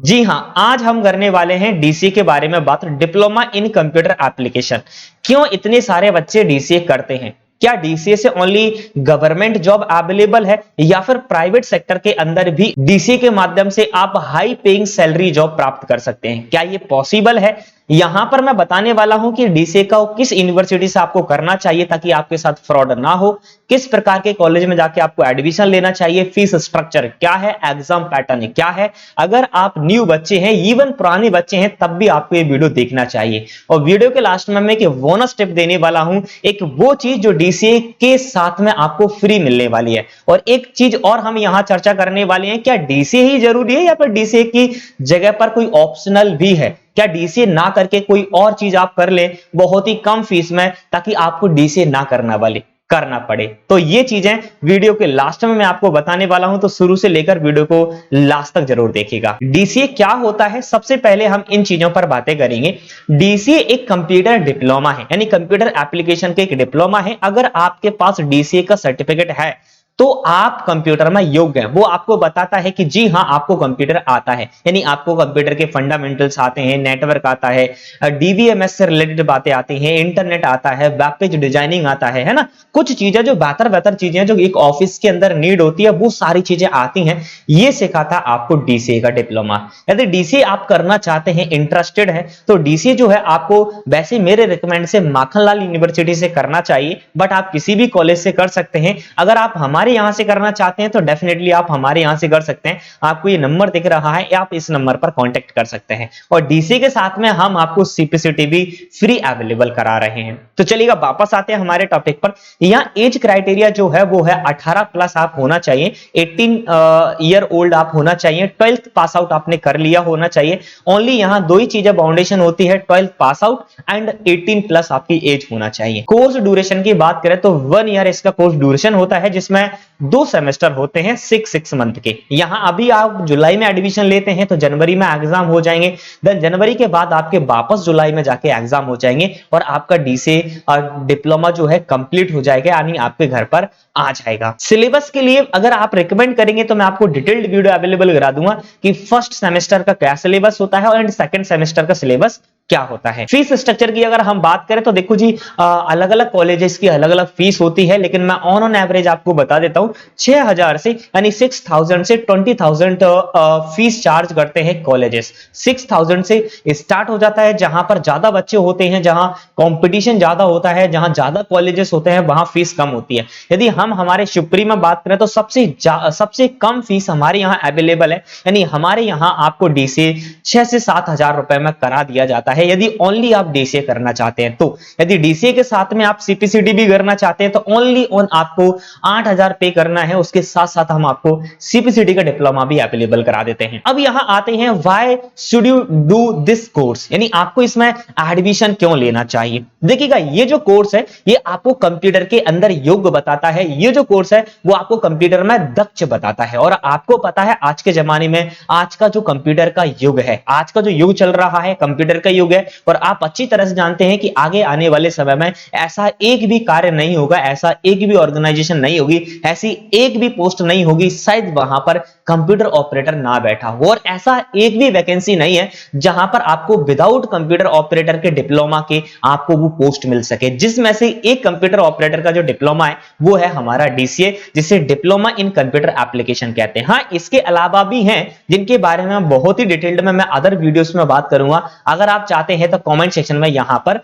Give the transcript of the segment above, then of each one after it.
जी हाँ, आज हम करने वाले हैं डीसीए के बारे में बात। Diploma in computer application. क्यों इतने सारे बच्चे डीसीए करते हैं? क्या डीसीए से ओनली गवर्नमेंट जॉब अवेलेबल है या फिर प्राइवेट सेक्टर के अंदर भी डीसीए के माध्यम से आप हाई पेइंग सैलरी जॉब प्राप्त कर सकते हैं? क्या ये पॉसिबल है? यहां पर मैं बताने वाला हूं कि डीसीए का किस यूनिवर्सिटी से आपको करना चाहिए ताकि आपके साथ फ्रॉड ना हो, किस प्रकार के कॉलेज में जाके आपको एडमिशन लेना चाहिए, फीस स्ट्रक्चर क्या है, एग्जाम पैटर्न क्या है। अगर आप न्यू बच्चे हैं, इवन पुराने बच्चे हैं, तब भी आपको ये वीडियो देखना चाहिए। और वीडियो के लास्ट में मैं एक बोनस टिप देने वाला हूं, एक वो चीज जो डीसीए के साथ में आपको फ्री मिलने वाली है। और एक चीज और हम यहां चर्चा करने वाले हैं, क्या डीसीए ही जरूरी है या फिर डीसीए की जगह पर कोई ऑप्शनल भी है? क्या डीसीए ना करके कोई और चीज आप कर ले बहुत ही कम फीस में, ताकि आपको डीसीए ना करना पड़े? तो ये चीजें वीडियो के लास्ट में मैं आपको बताने वाला हूं, तो शुरू से लेकर वीडियो को लास्ट तक जरूर देखिएगा। डीसीए क्या होता है, सबसे पहले हम इन चीजों पर बातें करेंगे। डीसीए एक कंप्यूटर डिप्लोमा है, यानी कंप्यूटर एप्लीकेशन के एक डिप्लोमा है। अगर आपके पास डीसीए का सर्टिफिकेट है तो आप कंप्यूटर में योग्य हैं। वो आपको बताता है कि जी हाँ, आपको कंप्यूटर आता है, यानी आपको कंप्यूटर के फंडामेंटल्स आते हैं, नेटवर्क आता है, डीवीएमएस से रिलेटेड बातें आती हैं, इंटरनेट आता है, वेब पेज डिजाइनिंग आता है ना। कुछ चीजें जो बेहतर चीजें जो एक ऑफिस के अंदर नीड होती है, वो सारी चीजें आती हैं। ये सिखाता आपको डीसीए का डिप्लोमा। यदि डीसीए आप करना चाहते हैं, इंटरेस्टेड है, तो डीसीए जो है आपको वैसे मेरे रिकमेंड से माखनलाल यूनिवर्सिटी से करना चाहिए, बट आप किसी भी कॉलेज से कर सकते हैं। अगर आप हमारे यहां से करना चाहते हैं तो डेफिनेटली आप हमारे यहां से कर सकते हैं। आपको ये नंबर दिख रहा है, आप इस नंबर पर कांटेक्ट कर सकते हैं। और डीसी के साथ में हम आपको सीपीसीटी भी फ्री अवेलेबल करा रहे हैं। तो चलिएगा वापस आते हैं हमारे टॉपिक पर। यहां एज क्राइटेरिया जो है वो है 18 प्लस आप होना चाहिए, 18 ईयर ओल्ड आप होना चाहिए, 12th पास आउट आपने कर लिया होना चाहिए। ओनली यहां दो ही चीजें बाउंडेशन होती है, 12th pass out and 18 plus आपकी एज होना चाहिए। कोर्स ड्यूरेशन की बात करें तो 1 ईयर इसका कोर्स ड्यूरेशन होता है, जिसमें 2 सेमेस्टर होते हैं 6 मंथ के। यहां अभी आप जुलाई में एडमिशन लेते हैं तो जनवरी में एग्जाम हो जाएंगे, देन जनवरी के बाद आपके वापस जुलाई में जाके एग्जाम हो जाएंगे और आपका डीसीए डिप्लोमा जो है कंप्लीट हो जाएगा, यानी आपके घर पर आ जाएगा। सिलेबस के लिए अगर आप रिकमेंड करेंगे तो मैं आपको डिटेल्ड वीडियो अवेलेबल करा दूंगा कि फर्स्ट सेमेस्टर का क्या सिलेबस होता है एंड सेकंड सेमेस्टर का सिलेबस क्या होता है। फीस स्ट्रक्चर की अगर हम बात करें तो देखो जी, अलग अलग कॉलेजेस की अलग अलग फीस होती है, लेकिन मैं ऑन एवरेज आपको बता देता हूं, 6000 से यानी 6000 से 20000 फीस चार्ज करते हैं कॉलेजेस। 6000 से स्टार्ट हो जाता है, जहां पर ज्यादा बच्चे होते हैं, जहां कंपटीशन ज्यादा होता है, जहां ज्यादा कॉलेजेस होते हैं, वहां फीस कम होती है। यदि हम हमारे शिवपुरी में बात करें तो सबसे कम फीस हमारे यहाँ अवेलेबल है, यानी हमारे यहाँ आपको डीसीए 6 से 7 हजार रुपए में करा दिया जाता है, यदि ओनली आप डीसीए करना चाहते हैं तो। यदि डीसीए के साथ में आप सीपीसीटी भी करना चाहते हैं तो ओनली आपको 8000 पे करना है, उसके साथ साथ हम आपको सीपीसीटी का डिप्लोमा भी अवेलेबल करा देते हैं। अब यहां आते हैं, why should you do this course, यानी आपको इसमें एडमिशन क्यों लेना चाहिए। देखिएगा, ये जो कोर्स है ये आपको कंप्यूटर के अंदर योग्य बताता है, ये जो कोर्स है वो आपको कंप्यूटर में दक्ष बताता है। और आपको पता है आज के जमाने में आज का जो कंप्यूटर का युग है, आज का जो युग चल रहा है कंप्यूटर का युग है, और आप अच्छी तरह से जानते हैं कि आगे आने वाले समय में ऐसा एक भी कार्य नहीं होगा, ऐसा एक भी ऑर्गेनाइजेशन नहीं होगी, ऐसी एक भी पोस्ट नहीं होगी शायद वहां पर कंप्यूटर ऑपरेटर ना बैठा हो। और ऐसा एक भी वैकेंसी नहीं है जहां पर आपको विदाउट कंप्यूटर ऑपरेटर के डिप्लोमा के आपको वो पोस्ट मिल सके। जिसमें से एक कंप्यूटर ऑपरेटर का जो डिप्लोमा है वो है हमारा डीसीए, जिसे डिप्लोमा इन कंप्यूटर एप्लीकेशन कहते हैं। हाँ, इसके अलावा भी हैं जिनके बारे में बहुत ही डिटेल्ड में मैं अदर वीडियोस में बात करूंगा। अगर आप चाहते हैं तो कमेंट सेक्शन में यहां पर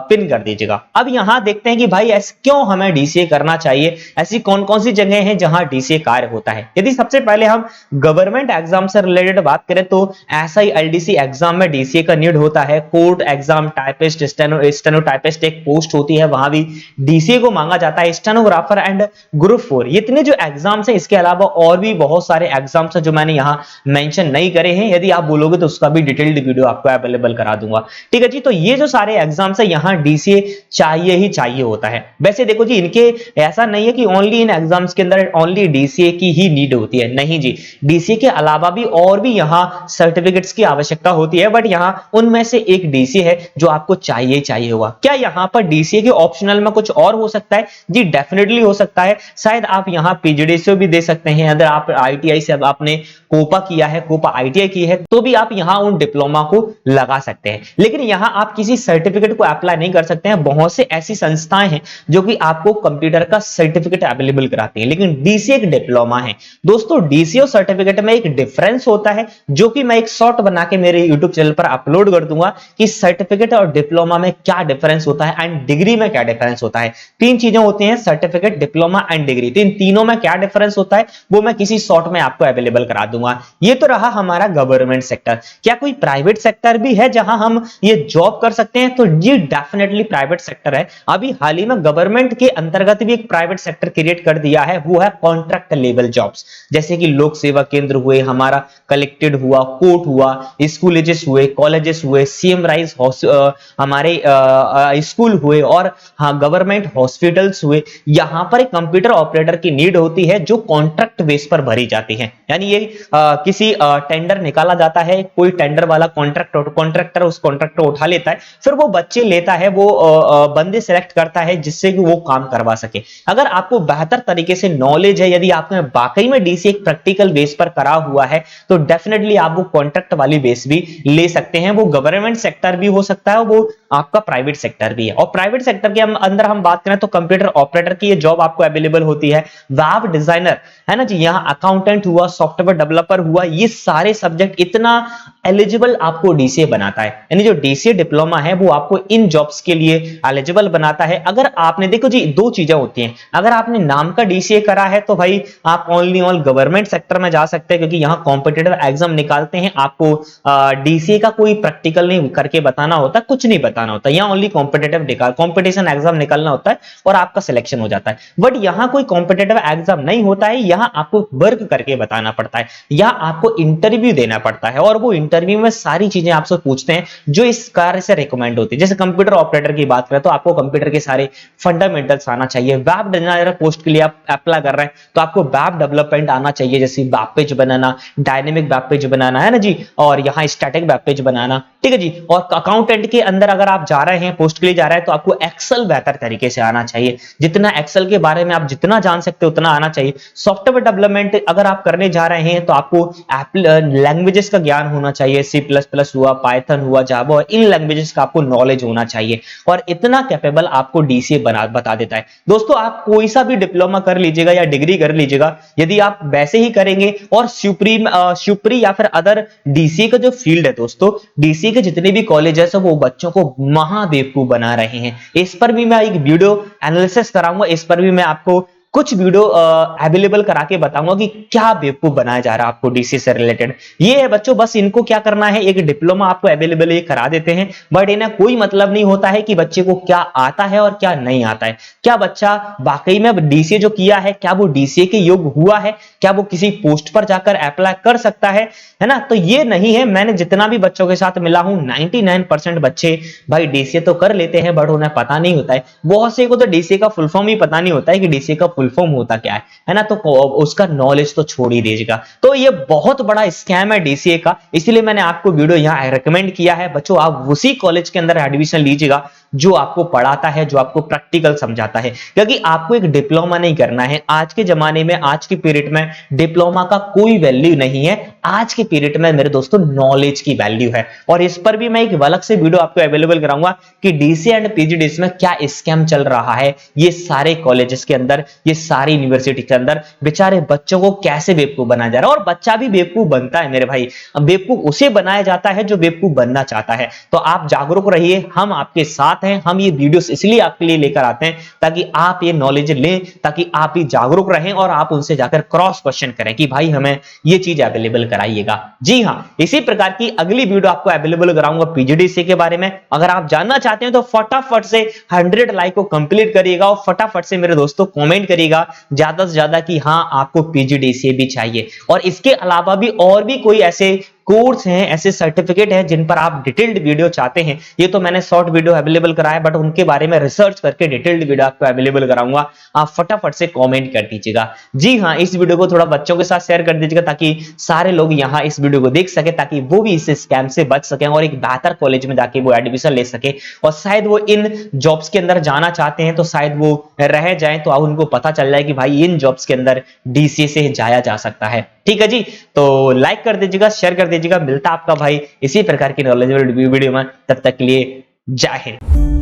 पिन कर दीजिएगा। अब यहां देखते हैं कि भाई ऐसे क्यों हमें डीसीए करना चाहिए, ऐसी कौन कौन सी जगह हैं जहां डीसीए कार्य होता है। यदि सबसे पहले हम गवर्नमेंट एग्जाम से रिलेटेड बात करें तो एसआई एलडीसी एग्जाम में डीसीए का नीड होता है। Court exam, typist, steno typist एक पोस्ट होती है, वहां भी डीसीए को मांगा जाता है। स्टेनोग्राफर एंड ग्रुप 4, इतने जो एग्जाम्स हैं, इसके अलावा और भी बहुत सारे एग्जाम्स हैं जो मैंने यहां मेंशन नहीं करे हैं। यदि आप बोलोगे तो उसका भी डिटेल्ड वीडियो आपको अवेलेबल अवेलेबल करा दूंगा। ठीक है जी, तो ये जो सारे एग्जाम्स है यहाँ डीसीए चाहिए ही चाहिए होता है। वैसे देखो जी, इनके ऐसा नहीं है कि ओनली इन एग्जाम्स के अंदर ओनली डीसीए की ही नीड होती है, नहीं जी, डीसीए के अलावा भी और भी यहाँ सर्टिफिकेट्स की आवश्यकता होती है, बट यहाँ उनमें से एक डीसीए है जो आपको चाहिए होगा। क्या यहाँ पर डीसीए के ऑप्शनल में कुछ और हो सकता है? जी डेफिनेटली हो सकता है। शायद आप यहाँ पीजीडीसीए भी दे सकते हैं, अगर आप आईटीआई से आपने कोपा किया है, कोपा आईटीआई की है, तो भी आप यहाँ उन डिप्लोमा को लगा सकते हैं। लेकिन यहाँ आप किसी सर्टिफिकेट को अप्लाई नहीं कर सकते हैं। बहुत से ऐसी संस्थाएं हैं जो कि आपको कंप्यूटर का सर्टिफिकेट अवेलेबल कराती है, लेकिन डीसीए एक डिप्लोमा है। दोस्तों डीसीए और सर्टिफिकेट में एक डिफरेंस होता है, जो कि मैं एक शॉर्ट बना के मेरे यूट्यूब चैनल पर अपलोड कर दूंगा कि सर्टिफिकेट और डिप्लोमा में क्या डिफरेंस होता है एंड डिग्री में क्या डिफरेंस होता है। तीन चीजें होती हैं, सर्टिफिकेट, डिप्लोमा एंड डिग्री। तो इन तीनों में क्या डिफरेंस होता है वो मैं किसी शॉर्ट में आपको अवेलेबल करा दूंगा। ये तो रहा हमारा गवर्नमेंट सेक्टर। क्या कोई प्राइवेट सेक्टर भी है जहां हम ये जॉब कर सकते हैं? तो जी डेफिनेटली प्राइवेट सेक्टर है। अभी हाल ही में गवर्नमेंट के अंतर्गत भी एक प्राइवेट सेक्टर क्रिएट कर दिया है, वो है कॉन्ट्रैक्ट लेवल जॉब्स, जैसे कि लोक सेवा केंद्र हुए, हमारा कलेक्टेड हुआ, कोर्ट हुआ, स्कूलेजेस हुए, कॉलेजेस हुए, सीएम राइज हमारे स्कूल हुए, और हाँ गवर्नमेंट हॉस्पिटल्स हुए। यहां पर एक कंप्यूटर ऑपरेटर की नीड होती है जो कॉन्ट्रैक्ट बेस पर भरी जाती है। यानी ये किसी टेंडर निकाला जाता है, कोई टेंडर वाला कॉन्ट्रैक्टर उस कॉन्ट्रैक्ट को उठा लेता है, फिर वो बच्चे लेता है, वो बंदे सेलेक्ट करता है जिससे कि वो काम करवा सके। अगर आपको बेहतर तरीके से नॉलेज है, यदि आपने वाकई में डीसी एक प्रैक्टिकल बेस पर करा हुआ है, तो डेफिनेटली आप वो कॉन्ट्रैक्ट वाली बेस भी ले सकते हैं। वो गवर्नमेंट सेक्टर भी हो सकता है, वो आपका प्राइवेट सेक्टर भी है। और प्राइवेट सेक्टर के अंदर हम बात करें तो कंप्यूटर ऑपरेटर की ये जॉब आपको अवेलेबल होती है, वेब डिजाइनर है ना जी, यहाँ अकाउंटेंट हुआ, सॉफ्टवेयर डेवलपर हुआ, ये सारे सब्जेक्ट इतना एलिजिबल आपको डीसीए बनाता है। यानी जो डीसीए डिप्लोमा है वो आपको इन जॉब्स के लिए एलिजिबल बनाता है। अगर आपने देखो जी, दो चीजें होती हैं, अगर आपने नाम का डीसीए करा है तो भाई आप ओनली ऑल गवर्नमेंट सेक्टर में जा सकते हैं, क्योंकि यहाँ कॉम्पिटिटिव एग्जाम निकालते हैं, आपको डीसीए का कोई प्रैक्टिकल नहीं करके बताना होता, कुछ नहीं बताना होता, यहाँ ओनली कॉम्पिटिटिव कॉम्पिटिशन एग्जाम निकालना होता है और आपका सिलेक्शन हो जाता है। बट यहाँ कोई कॉम्पिटिटिव एग्जाम नहीं होता है, यहाँ आपको वर्क करके बताना पड़ता है, यहाँ आपको इंटरव्यू देना पड़ता है, और वो इंटरव्यू में सारी चीजें आपसे पूछते हैं जो इस कार्य से रिकमेंड होती है। जैसे कंप्यूटर ऑपरेटर की बात करें तो आपको कंप्यूटर के सारे फंडामेंटल्स आना चाहिए। वेब डिजाइनर पोस्ट के लिए आप अप्लाई कर रहे हैं तो आपको वेब डेवलपमेंट आना चाहिए, जैसे वेब पेज बनाना, डायनेमिक वेब पेज बनाना है ना जी, और यहाँ स्टैटिक वेब पेज बनाना। ठीक है जी। और अकाउंटेंट के अंदर अगर आप जा रहे हैं, पोस्ट के लिए जा रहे हैं, तो आपको एक्सेल बेहतर तरीके से आना चाहिए, जितना एक्सेल के बारे में आप जितना जान सकते हो उतना आना चाहिए। सॉफ्टवेयर डेवलपमेंट अगर आप करने जा रहे हैं तो आपको लैंग्वेजेस का ज्ञान होना चाहिए, सी प्लस प्लस हुआ, पाइथन हुआ, जावा, इन लैंग्वेजेस का आपको नॉलेज होना चाहिए, और इतना कैपेबल आपको डीसीए बता देता है। दोस्तों आप कोई सा भी डिप्लोमा कर लीजिएगा या डिग्री कर लीजिएगा, यदि आप वैसे ही करेंगे और सुप्री या फिर अदर डीसीए का जो फील्ड है दोस्तों, डीसीए के जितने भी कॉलेजेस है वो बच्चों को महाबेवकूफ बना रहे हैं। इस पर भी मैं एक वीडियो एनालिसिस कराऊंगा, इस पर भी मैं आपको कुछ वीडियो अवेलेबल करा के बताऊंगा कि क्या बेवकूफ बनाया जा रहा है आपको डीसी से रिलेटेड। ये है बच्चों, बस इनको क्या करना है, एक डिप्लोमा आपको अवेलेबल ये करा देते हैं, बट इन्हें कोई मतलब नहीं होता है कि बच्चे को क्या आता है और क्या नहीं आता है। क्या बच्चा वाकई में डीसीए जो किया है, क्या वो डीसीए के योग्य हुआ है, क्या वो किसी पोस्ट पर जाकर अप्लाई कर सकता है ना? तो ये नहीं है। मैंने जितना भी बच्चों के साथ मिला हूं 99% बच्चे भाई डीसीए तो कर लेते हैं, बट उन्हें पता नहीं होता है। बहुत से को तो डीसीए का फुल फॉर्म ही पता नहीं होता है कि डीसीए का फुल फॉर्म होता क्या है ना? तो उसका नॉलेज तो छोड़ ही दीजिएगा। तो ये बहुत बड़ा स्कैम है डीसीए का, इसलिए मैंने आपको वीडियो यहां रेकमेंड किया है। बच्चों आप उसी कॉलेज के अंदर एडमिशन लीजिएगा जो आपको पढ़ाता है, जो आपको प्रैक्टिकल समझाता है, क्योंकि आपको एक डिप्लोमा नहीं करना है। आज के जमाने में, आज के पीरियड में डिप्लोमा का कोई वैल्यू नहीं है। आज के पीरियड में मेरे दोस्तों नॉलेज की वैल्यू है, और इस पर भी मैं एक अलग से वीडियो आपको अवेलेबल कराऊंगा कि डीसीए एंड पीजीडीएस में क्या स्कैम चल रहा है। ये सारे कॉलेजेस के अंदर, ये सारी यूनिवर्सिटी के अंदर बेचारे बच्चों को कैसे बेवकूफ बनाया जा रहा है। और बच्चा भी बेवकूफ बनता है मेरे भाई, बेवकूफ उसे बनाया जाता है जो बेवकूफ बनना चाहता है। तो आप जागरूक रहिए, हम आपके साथ हैं। हम ये वीडियोस इसलिए आपके लिए लेकर आते हैं ताकि आप ये नॉलेज लें, ताकि आप भी जागरूक रहें और आप उनसे जाकर क्रॉस क्वेश्चन करें कि भाई हमें ये चीज अवेलेबल कराइएगा। जी हां, इसी प्रकार की अगली वीडियो आपको अवेलेबल कराऊंगा पीजीडीसीए के बारे में। अगर आप जानना चाहते हैं तो फटाफट से 100 लाइक को कंप्लीट करिएगा और फटाफट से मेरे दोस्तों कमेंट करिएगा ज्यादा से ज्यादा कि हां आपको पीजीडीसीए भी चाहिए। और इसके अलावा भी और भी कोई ऐसे कोर्स हैं, ऐसे सर्टिफिकेट हैं जिन पर आप डिटेल्ड वीडियो चाहते हैं, ये तो मैंने शॉर्ट वीडियो अवेलेबल कराया, बट उनके बारे में रिसर्च करके डिटेल्ड वीडियो आपको अवेलेबल कराऊंगा। आप फटाफट से कमेंट कर दीजिएगा। जी हाँ, इस वीडियो को थोड़ा बच्चों के साथ शेयर कर दीजिएगा ताकि सारे लोग यहाँ इस वीडियो को देख सके, ताकि वो भी इस स्कैम से बच सके और एक बेहतर कॉलेज में जाके वो एडमिशन ले सके, और शायद वो इन जॉब्स के अंदर जाना चाहते हैं तो शायद वो रह जाए, तो अब उनको पता चल जाए कि भाई इन जॉब्स के अंदर डीसीए से जाया जा सकता है। ठीक है जी, तो लाइक कर दीजिएगा, शेयर कर दीजिएगा। मिलता आपका भाई इसी प्रकार की नॉलेजेबल वीडियो में, तब तक के लिए जय हिंद।